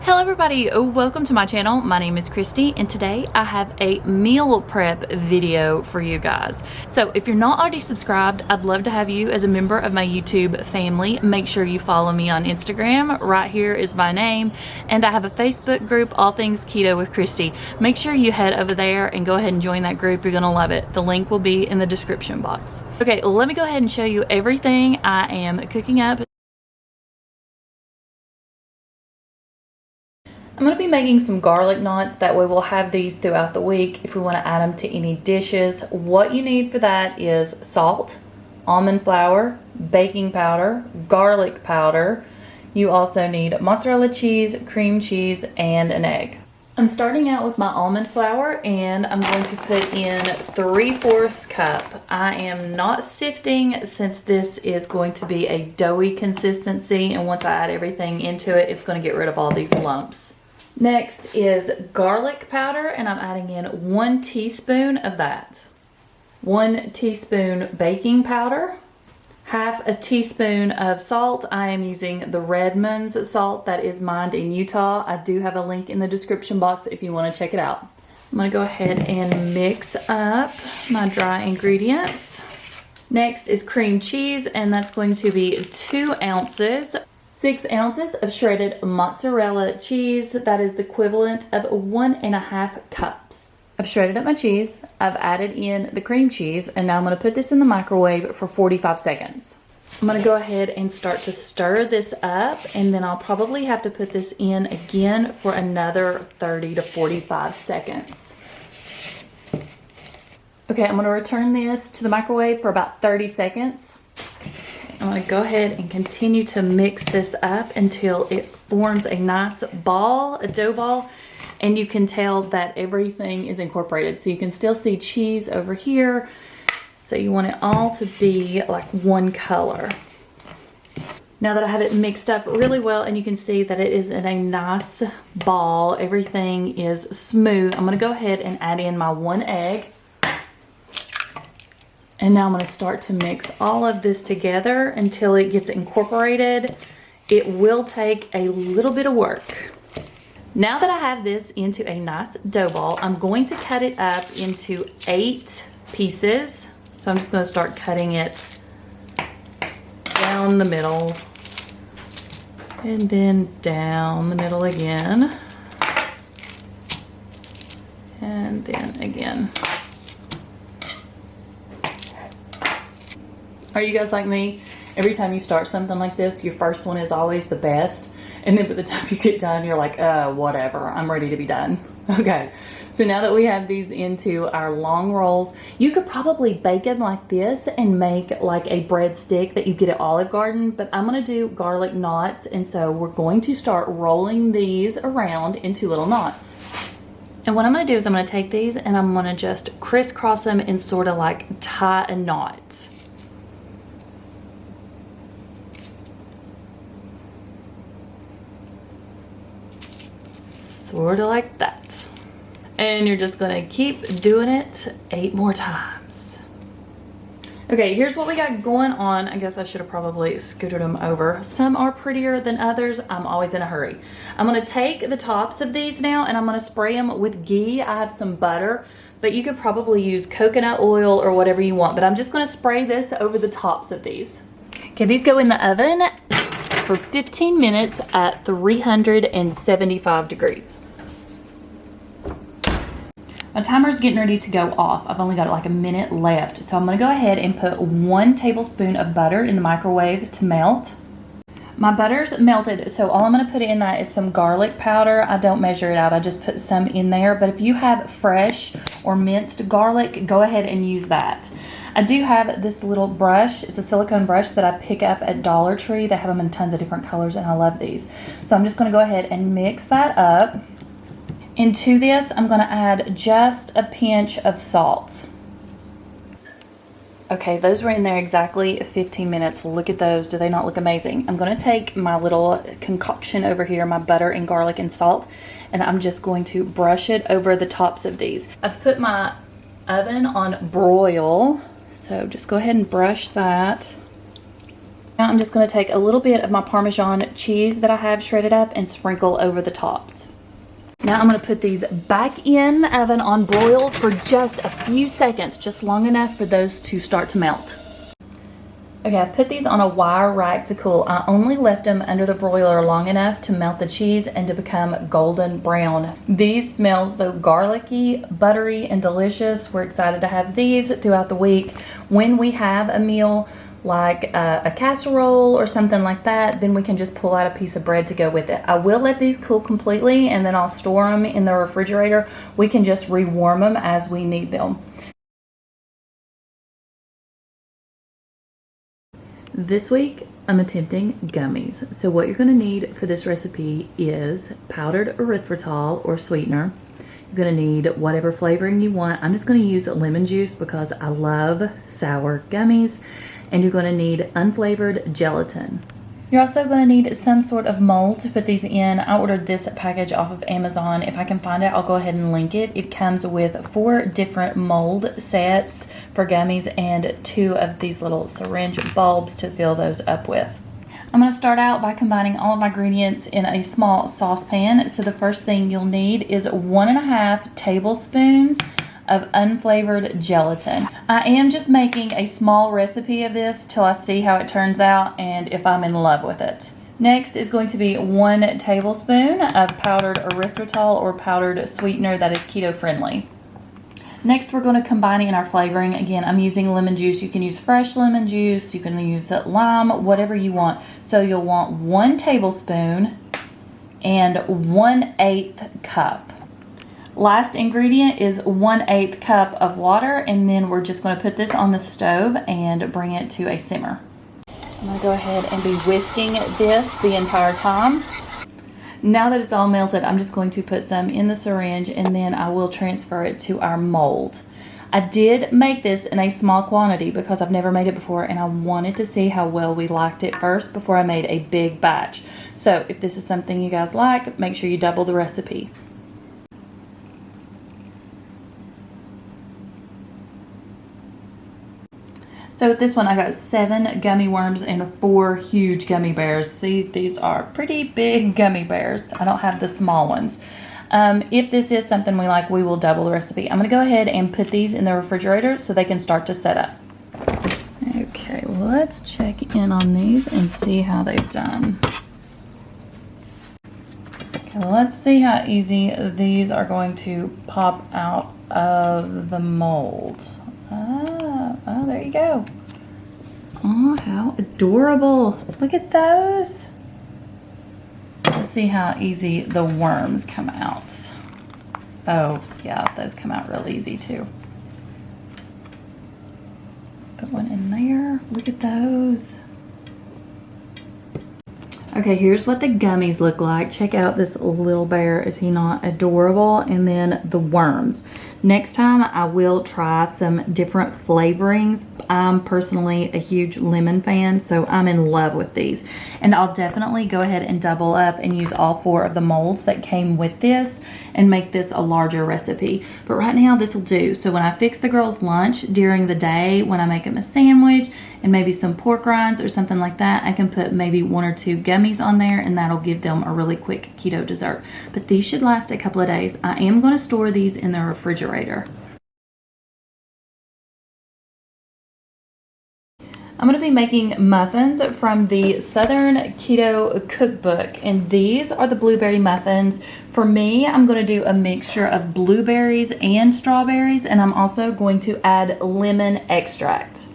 Hello everybody, welcome to my channel. My name is Kristi and today I have a meal prep video for you guys. So if you're not already subscribed, I'd love to have you as a member of my YouTube family. Make sure you follow me on Instagram. Right here is my name, and I have a Facebook group, All Things Keto with Kristi. Make sure you head over there and go ahead and join that group. You're gonna love it. The link will be in the description box. Okay, let me go ahead and show you everything I am cooking up. I'm going to be making some garlic knots. That way we'll have these throughout the week if we want to add them to any dishes. What you need for that is salt, almond flour, baking powder, garlic powder. You also need mozzarella cheese, cream cheese, and an egg. I'm starting out with my almond flour and I'm going to put in 3/4 cup. I am not sifting since this is going to be a doughy consistency, and once I add everything into it, it's going to get rid of all these lumps. Next is garlic powder, and I'm adding in 1 teaspoon of that. 1 teaspoon baking powder, 1/2 teaspoon of salt. I am using the Redmond's salt that is mined in Utah. I do have a link in the description box if you want to check it out. I'm going to go ahead and mix up my dry ingredients. Next is cream cheese, and that's going to be 2 ounces. 6 ounces of shredded mozzarella cheese. That is the equivalent of 1.5 cups. I've shredded up my cheese. I've added in the cream cheese, and now I'm going to put this in the microwave for 45 seconds. I'm going to go ahead and start to stir this up, and then I'll probably have to put this in again for another 30 to 45 seconds. Okay, I'm going to return this to the microwave for about 30 seconds. I'm going to go ahead and continue to mix this up until it forms a nice ball, a dough ball, and you can tell that everything is incorporated. So you can still see cheese over here. So you want it all to be like one color. Now that I have it mixed up really well and you can see that it is in a nice ball, everything is smooth, I'm going to go ahead and add in my 1 egg. And now I'm going to start to mix all of this together until it gets incorporated. It will take a little bit of work. Now that I have this into a nice dough ball, I'm going to cut it up into 8 pieces. So I'm just going to start cutting it down the middle. And then down the middle again. And then again. Are you guys like me? Every time you start something like this, your first one is always the best. And then by the time you get done, you're like, whatever, I'm ready to be done. Okay, so now that we have these into our long rolls, you could probably bake them like this and make like a breadstick that you get at Olive Garden, but I'm gonna do garlic knots, and so we're going to start rolling these around into little knots. And what I'm gonna do is I'm gonna take these and I'm gonna just crisscross them and sort of like tie a knot. Sort of like that. And you're just gonna keep doing it 8 more times. Okay, here's what we got going on. I guess I should have probably scooted them over. Some are prettier than others. I'm always in a hurry. I'm gonna take the tops of these now and I'm gonna spray them with ghee. I have some butter, but you could probably use coconut oil or whatever you want, but I'm just gonna spray this over the tops of these. Okay, these go in the oven for 15 minutes at 375 degrees. My timer's getting ready to go off. I've only got like a minute left. So I'm gonna go ahead and put 1 tablespoon of butter in the microwave to melt. My butter's melted, so all I'm gonna put in that is some garlic powder. I don't measure it out, I just put some in there. But if you have fresh or minced garlic, go ahead and use that. I do have this little brush. It's a silicone brush that I pick up at Dollar Tree. They have them in tons of different colors and I love these. So I'm just gonna go ahead and mix that up. Into this, I'm gonna add just a pinch of salt. Okay, those were in there exactly 15 minutes. Look at those, do they not look amazing? I'm gonna take my little concoction over here, my butter and garlic and salt, and I'm just going to brush it over the tops of these. I've put my oven on broil, so just go ahead and brush that. Now I'm just going to take a little bit of my Parmesan cheese that I have shredded up and sprinkle over the tops. Now I'm going to put these back in the oven on broil for just a few seconds, just long enough for those to start to melt. Okay, I put these on a wire rack to cool. I only left them under the broiler long enough to melt the cheese and to become golden brown. These smell so garlicky, buttery, and delicious. We're excited to have these throughout the week. When we have a meal like a casserole or something like that, then we can just pull out a piece of bread to go with it. I will let these cool completely and then I'll store them in the refrigerator. We can just rewarm them as we need them. This week, I'm attempting gummies. So what you're going to need for this recipe is powdered erythritol or sweetener. You're going to need whatever flavoring you want. I'm just going to use lemon juice because I love sour gummies. And you're going to need unflavored gelatin. You're also going to need some sort of mold to put these in. I ordered this package off of Amazon. If I can find it, I'll go ahead and link it. It comes with 4 different mold sets for gummies and 2 of these little syringe bulbs to fill those up with. I'm going to start out by combining all of my ingredients in a small saucepan. So the first thing you'll need is 1.5 tablespoons of unflavored gelatin. I am just making a small recipe of this till I see how it turns out and if I'm in love with it. Next is going to be 1 tablespoon of powdered erythritol or powdered sweetener that is keto friendly. Next, we're going to combine in our flavoring. Again, I'm using lemon juice. You can use fresh lemon juice, you can use lime, whatever you want. So you'll want 1 tablespoon and 1/8 cup. Last ingredient is 1/8 cup of water, and then we're just going to put this on the stove and bring it to a simmer. I'm going to go ahead and be whisking this the entire time. Now that it's all melted, I'm just going to put some in the syringe and then I will transfer it to our mold. I did make this in a small quantity because I've never made it before and I wanted to see how well we liked it first before I made a big batch. So if this is something you guys like, make sure you double the recipe. So with this one, I got 7 gummy worms and 4 huge gummy bears. See, these are pretty big gummy bears. I don't have the small ones. If this is something we like, we will double the recipe. I'm gonna go ahead and put these in the refrigerator so they can start to set up. Okay, let's check in on these and see how they've done. Okay, let's see how easy these are going to pop out of the mold. Oh, there you go. Oh, how adorable. Look at those. Let's see how easy the worms come out. Oh, yeah, those come out real easy too. Put one in there. Look at those. Okay, here's what the gummies look like. Check out this little bear. Is he not adorable? And then the worms. Next time I will try some different flavorings. I'm personally a huge lemon fan, so I'm in love with these. And I'll definitely go ahead and double up and use all 4 of the molds that came with this and make this a larger recipe. But right now this will do. So when I fix the girls' lunch during the day, when I make them a sandwich and maybe some pork rinds or something like that, I can put maybe 1 or 2 gummies on there and that'll give them a really quick keto dessert. But these should last a couple of days. I am going to store these in the refrigerator. I'm going to be making muffins from the Southern Keto Cookbook, and these are the blueberry muffins. For me, I'm going to do a mixture of blueberries and strawberries, and I'm also going to add lemon extract.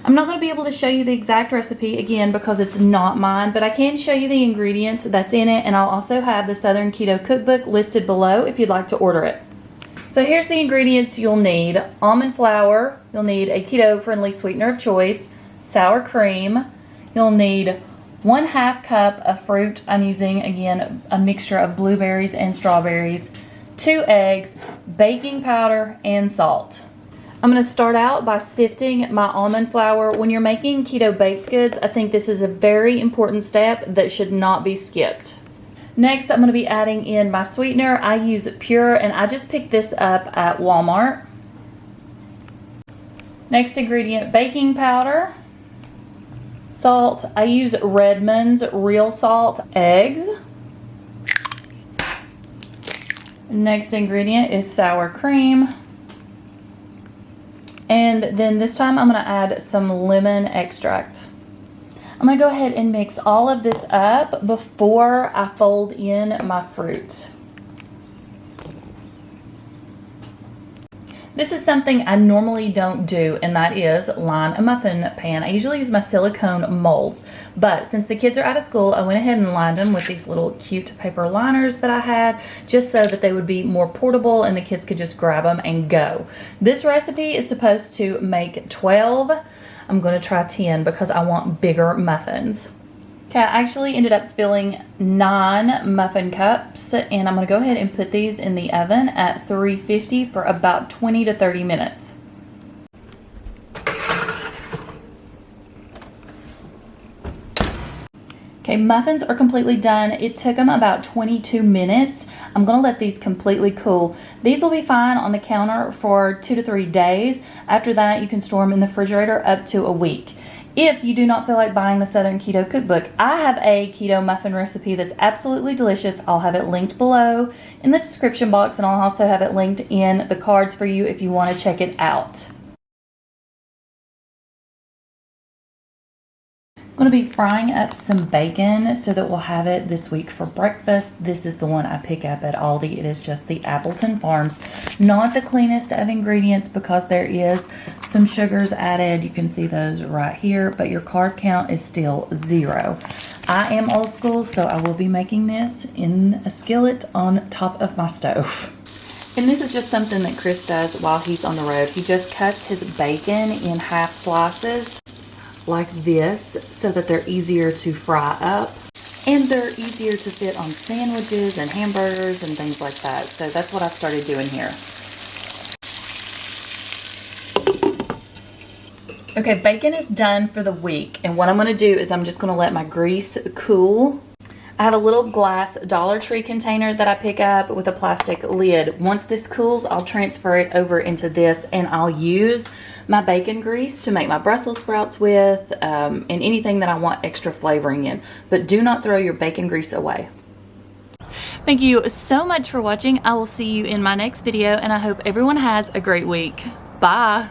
I'm not going to be able to show you the exact recipe again because it's not mine, but I can show you the ingredients that's in it, and I'll also have the Southern Keto Cookbook listed below if you'd like to order it. So here's the ingredients you'll need. Almond flour, you'll need a keto-friendly sweetener of choice, sour cream, you'll need 1/2 cup of fruit. I'm using, again, a mixture of blueberries and strawberries, 2 eggs, baking powder, and salt. I'm going to start out by sifting my almond flour. When you're making keto baked goods, I think this is a very important step that should not be skipped. Next, I'm going to be adding in my sweetener. I use Pure, and I just picked this up at Walmart. Next ingredient, baking powder. Salt, I use Redmond's real salt. Eggs. Next ingredient is sour cream. And then this time I'm going to add some lemon extract. I'm going to go ahead and mix all of this up before I fold in my fruit. This is something I normally don't do, and that is line a muffin pan. I usually use my silicone molds, but since the kids are out of school, I went ahead and lined them with these little cute paper liners that I had, just so that they would be more portable and the kids could just grab them and go. This recipe is supposed to make 12. I'm going to try 10 because I want bigger muffins. Okay, I actually ended up filling 9 muffin cups, and I'm going to go ahead and put these in the oven at 350 for about 20 to 30 minutes. Okay, muffins are completely done. It took them about 22 minutes. I'm going to let these completely cool. These will be fine on the counter for 2 to 3 days. After that, you can store them in the refrigerator up to a week. If you do not feel like buying the Southern Keto Cookbook, I have a keto muffin recipe that's absolutely delicious. I'll have it linked below in the description box, and I'll also have it linked in the cards for you if you want to check it out. I'm going to be frying up some bacon so that we'll have it this week for breakfast. This is the one I pick up at Aldi. It is just the Appleton Farms. Not the cleanest of ingredients because there is some sugars added. You can see those right here, but your carb count is still 0. I am old school, so I will be making this in a skillet on top of my stove. And this is just something that Chris does while he's on the road. He just cuts his bacon in half slices like this so that they're easier to fry up, and they're easier to fit on sandwiches and hamburgers and things like that. So that's what I've started doing here. Okay, bacon is done for the week, and what I'm going to do is I'm just going to let my grease cool. I have a little glass Dollar Tree container that I pick up with a plastic lid. Once this cools, I'll transfer it over into this, and I'll use my bacon grease to make my Brussels sprouts with, and anything that I want extra flavoring in. But do not throw your bacon grease away. Thank you so much for watching. I will see you in my next video, and I hope everyone has a great week. Bye.